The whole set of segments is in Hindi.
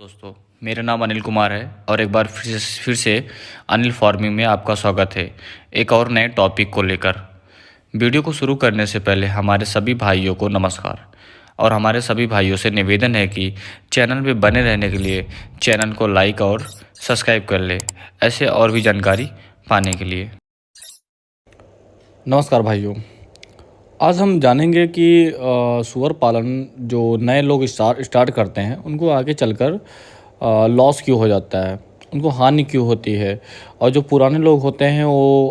दोस्तों, मेरा नाम अनिल कुमार है और एक बार फिर से अनिल फार्मिंग में आपका स्वागत है एक और नए टॉपिक को लेकर। वीडियो को शुरू करने से पहले हमारे सभी भाइयों को नमस्कार और हमारे सभी भाइयों से निवेदन है कि चैनल में बने रहने के लिए चैनल को लाइक और सब्सक्राइब कर ले, ऐसे और भी जानकारी पाने के लिए। नमस्कार भाइयों। आज हम जानेंगे कि सूअर पालन जो नए लोग स्टार्ट करते हैं उनको आगे चलकर लॉस क्यों हो जाता है, उनको हानि क्यों होती है। और जो पुराने लोग होते हैं वो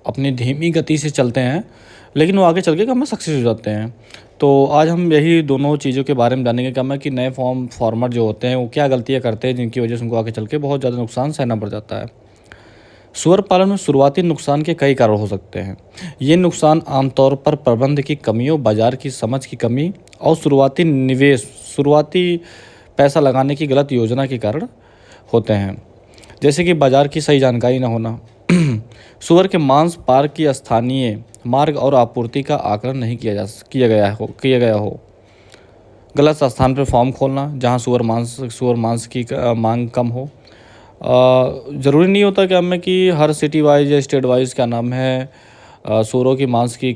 अपनी धीमी गति से चलते हैं लेकिन वो आगे चल के में सक्सेस हो जाते हैं। तो आज हम यही दोनों चीज़ों के बारे में जानेंगे कि नए फार्मर जो होते हैं वो क्या गलतियाँ करते हैं जिनकी वजह से उनको आगे चल के बहुत ज़्यादा नुकसान सहना पड़ जाता है। सूअर पालन में शुरुआती नुकसान के कई कारण हो सकते हैं। ये नुकसान आमतौर पर प्रबंध की कमियों, बाजार की समझ की कमी और शुरुआती पैसा लगाने की गलत योजना के कारण होते हैं। जैसे कि बाजार की सही जानकारी न होना, सूअर के मांस पार्क की स्थानीय मार्ग और आपूर्ति का आकलन नहीं किया गया हो, गलत स्थान पर फार्म खोलना जहां सूअर मांस की मांग कम हो। ज़रूरी नहीं होता कि हर सिटी वाइज या स्टेट वाइज सूअरों की मांस की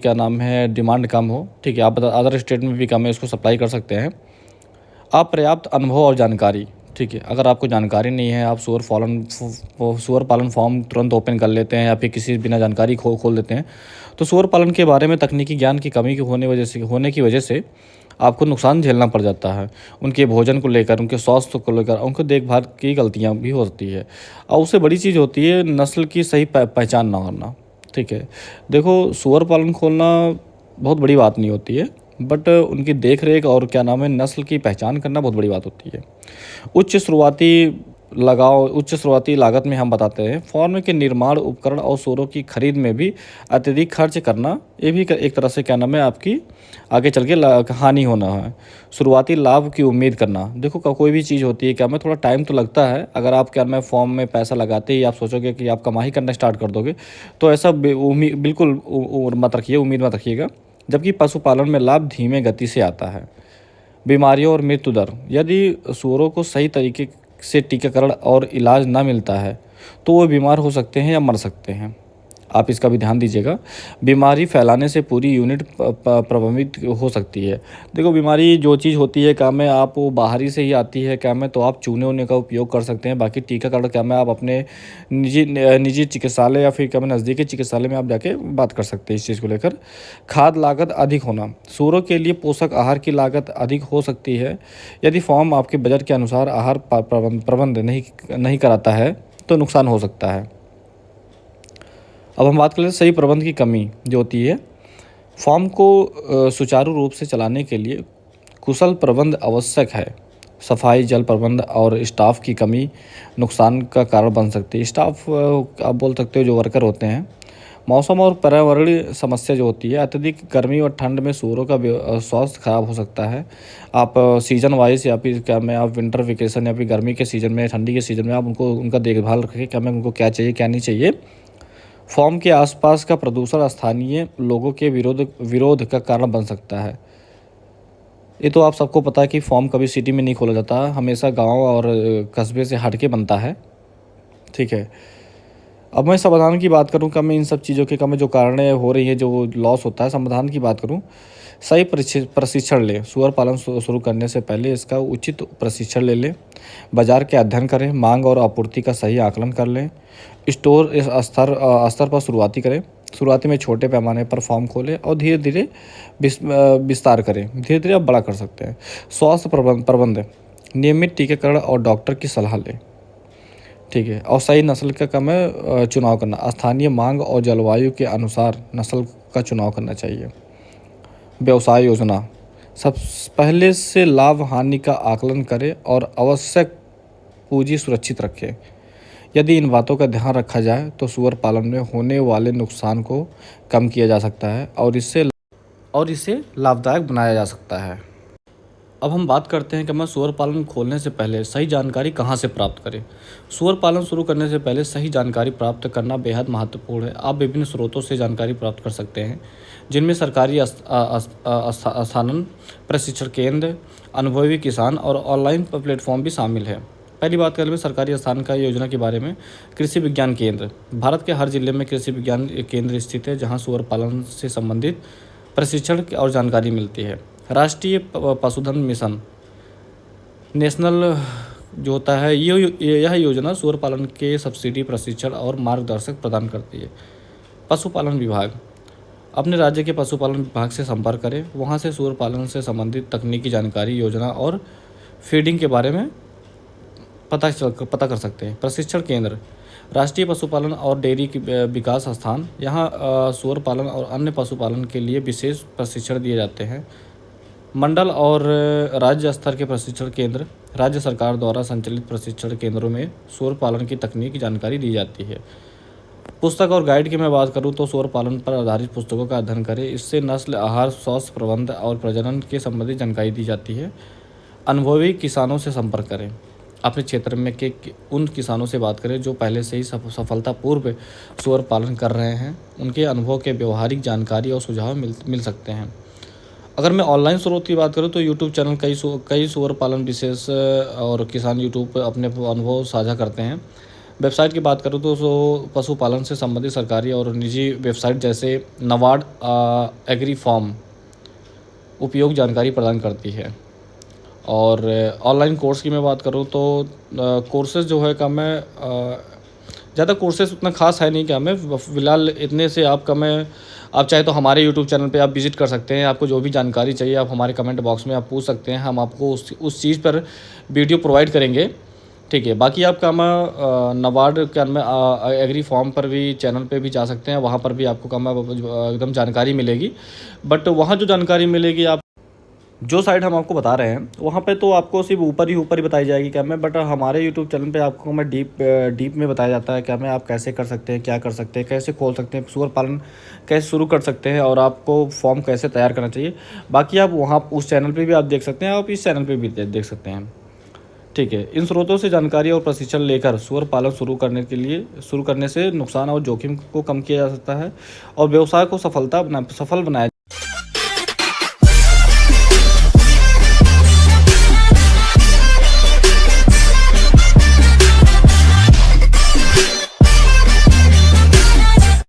डिमांड कम हो। ठीक है, आप अदर स्टेट में भी कम है, इसको सप्लाई कर सकते हैं। अपर्याप्त अनुभव और जानकारी। ठीक है, अगर आपको जानकारी नहीं है, आप सूअर पालन फार्म तुरंत ओपन कर लेते हैं या फिर किसी बिना जानकारी खोल देते हैं, तो सूअर पालन के बारे में तकनीकी ज्ञान की कमी होने की वजह से आपको नुकसान झेलना पड़ जाता है। उनके भोजन को लेकर, उनके स्वास्थ्य को लेकर, उनको देखभाल की गलतियाँ भी होती है। और उससे बड़ी चीज़ होती है नस्ल की सही पहचान ना होना। ठीक है, देखो, सूअर पालन खोलना बहुत बड़ी बात नहीं होती है, बट उनकी देख रेख और नस्ल की पहचान करना बहुत बड़ी बात होती है। उच्च शुरुआती लागत में हम बताते हैं फार्म के निर्माण उपकरण और सूअरों की खरीद में भी अत्यधिक खर्च करना, ये भी एक तरह से आपकी आगे चल के हानि होना है। शुरुआती लाभ की उम्मीद करना, देखो कोई भी चीज़ होती है थोड़ा टाइम तो लगता है। अगर आप फॉर्म में पैसा लगाते ही आप सोचोगे कि आप कमाई करना स्टार्ट कर दोगे, तो ऐसा बिल्कुल उम्मीद मत रखिएगा। जबकि पशुपालन में लाभ धीमे गति से आता है। बीमारियों और मृत्यु दर, यदि सूअरों को सही तरीके से टीकाकरण और इलाज ना मिलता है तो वो बीमार हो सकते हैं या मर सकते हैं। आप इसका भी ध्यान दीजिएगा। बीमारी फैलाने से पूरी यूनिट प्रभावित हो सकती है। देखो, बीमारी जो चीज़ होती है आप वो बाहरी से ही आती है तो आप चूने ऊने का उपयोग कर सकते हैं। बाकी टीकाकरण आप अपने निजी चिकित्सालय या फिर नज़दीकी चिकित्सालय में आप जाके बात कर सकते हैं इस चीज़ को लेकर। खाद्य लागत अधिक होना, सूअरों के लिए पोषक आहार की लागत अधिक हो सकती है। यदि फॉर्म आपके बजट के अनुसार आहार प्रबंध नहीं कराता है तो नुकसान हो सकता है। अब हम बात कर लेते हैं सही प्रबंध की कमी जो होती है। फॉर्म को सुचारू रूप से चलाने के लिए कुशल प्रबंध आवश्यक है। सफाई, जल प्रबंध और स्टाफ की कमी नुकसान का कारण बन सकती है। स्टाफ आप बोल सकते हो जो वर्कर होते हैं। मौसम और पर्यावरणीय समस्या जो होती है, अत्यधिक गर्मी और ठंड में सूअरों का स्वास्थ्य खराब हो सकता है। आप सीजन वाइज या फिर आप विंटर वेकेशन या फिर गर्मी के सीज़न में, ठंडी के सीज़न में आप उनका देखभाल रखें उनको क्या चाहिए क्या नहीं चाहिए। फॉर्म के आसपास का प्रदूषण स्थानीय लोगों के विरोध का कारण बन सकता है। ये तो आप सबको पता है कि फॉर्म कभी सिटी में नहीं खोला जाता, हमेशा गांव और कस्बे से हट के बनता है। ठीक है, अब मैं समाधान की बात करूं मैं इन सब चीज़ों के जो कारण हो रही है, जो लॉस होता है, समाधान की बात करूं। सही प्रशिक्षण लें। सूअर पालन शुरू करने से पहले इसका उचित प्रशिक्षण ले लें। बाजार के अध्ययन करें, मांग और आपूर्ति का सही आकलन कर लें। स्टोर स्तर पर शुरुआती में छोटे पैमाने पर फार्म खोलें और धीरे धीरे विस्तार करें। धीरे धीरे आप बड़ा कर सकते हैं। स्वास्थ्य प्रबंध, नियमित टीकाकरण और डॉक्टर की सलाह लें। ठीक है, और सही नस्ल का चुनाव करना, स्थानीय मांग और जलवायु के अनुसार नस्ल का चुनाव करना चाहिए। व्यवसाय योजना, सब पहले से लाभ हानि का आकलन करें और आवश्यक पूंजी सुरक्षित रखें। यदि इन बातों का ध्यान रखा जाए तो सूअर पालन में होने वाले नुकसान को कम किया जा सकता है और इसे लाभदायक बनाया जा सकता है। अब हम बात करते हैं कि मैं सूअर पालन खोलने से पहले सही जानकारी कहाँ से प्राप्त करें। सूअर पालन शुरू करने से पहले सही जानकारी प्राप्त करना बेहद महत्वपूर्ण है। आप विभिन्न स्रोतों से जानकारी प्राप्त कर सकते हैं, जिनमें सरकारी स्थानन, प्रशिक्षण केंद्र, अनुभवी किसान और ऑनलाइन प्लेटफॉर्म भी शामिल है। पहली बात कर लें सरकारी स्थान का योजना के बारे में। कृषि विज्ञान केंद्र भारत के हर जिले में कृषि विज्ञान केंद्र स्थित है, जहाँ सूअर पालन से संबंधित प्रशिक्षण और जानकारी मिलती है। राष्ट्रीय पशुधन मिशन नेशनल जो होता है यह योजना सूअर पालन के सब्सिडी, प्रशिक्षण और मार्गदर्शक प्रदान करती है। पशुपालन विभाग अपने राज्य के पशुपालन विभाग से संपर्क करें, वहां से सूअर पालन से संबंधित तकनीकी जानकारी, योजना और फीडिंग के बारे में पता कर सकते हैं। प्रशिक्षण केंद्र राष्ट्रीय पशुपालन और डेयरी विकास संस्थान, यहाँ सूअर पालन और अन्य पशुपालन के लिए विशेष प्रशिक्षण दिए जाते हैं। मंडल और राज्य स्तर के प्रशिक्षण केंद्र राज्य सरकार द्वारा संचालित प्रशिक्षण केंद्रों में सूअर पालन की तकनीकी जानकारी दी जाती है। पुस्तक और गाइड की मैं बात करूं तो सूअर पालन पर आधारित पुस्तकों का अध्ययन करें। इससे नस्ल, आहार, स्वास्थ्य प्रबंध और प्रजनन के संबंधित जानकारी दी जाती है। अनुभवी किसानों से संपर्क करें। अपने क्षेत्र में के उन किसानों से बात करें जो पहले से ही सफलतापूर्व सूअर पालन कर रहे हैं। उनके अनुभव के व्यवहारिक जानकारी और सुझाव मिल सकते हैं। अगर मैं ऑनलाइन स्रोत की बात करूं तो यूट्यूब चैनल कई सूअर पालन विशेष और किसान यूट्यूब पर अपने अनुभव साझा करते हैं। वेबसाइट की बात करूं तो पशुपालन से संबंधित सरकारी और निजी वेबसाइट जैसे नबार्ड एग्री फार्म उपयोग जानकारी प्रदान करती है। और ऑनलाइन कोर्स की मैं बात करूं तो कोर्सेज जो है कम है, ज़्यादा कोर्सेज उतना खास है नहीं क्या मैं फ़िलहाल इतने से आप चाहे तो हमारे यूट्यूब चैनल पे आप विज़िट कर सकते हैं। आपको जो भी जानकारी चाहिए आप हमारे कमेंट बॉक्स में आप पूछ सकते हैं, हम आपको उस चीज़ पर वीडियो प्रोवाइड करेंगे, ठीक है। बाकी आपका नबार्ड क्या में एग्री फॉर्म पर भी चैनल पे भी जा सकते हैं, वहाँ पर भी आपको एकदम जानकारी मिलेगी। बट वहाँ जो जानकारी मिलेगी आप जो साइट हम आपको बता रहे हैं वहाँ पे तो आपको सिर्फ ऊपर ही बताई जाएगी क्या में, बट हमारे यूट्यूब चैनल पे आपको मैं डीप में बताया जाता है क्या में आप कैसे कर सकते हैं, क्या कर सकते हैं, कैसे खोल सकते हैं, सूअर पालन कैसे शुरू कर सकते हैं और आपको फॉर्म कैसे तैयार करना चाहिए। बाकी आप वहाँ उस चैनल पर भी आप देख सकते हैं, आप इस चैनल पर भी देख सकते हैं, ठीक है। इन स्रोतों से जानकारी और प्रशिक्षण लेकर सूअर पालन शुरू करने से नुकसान और जोखिम को कम किया जा सकता है और व्यवसाय को सफल बनाया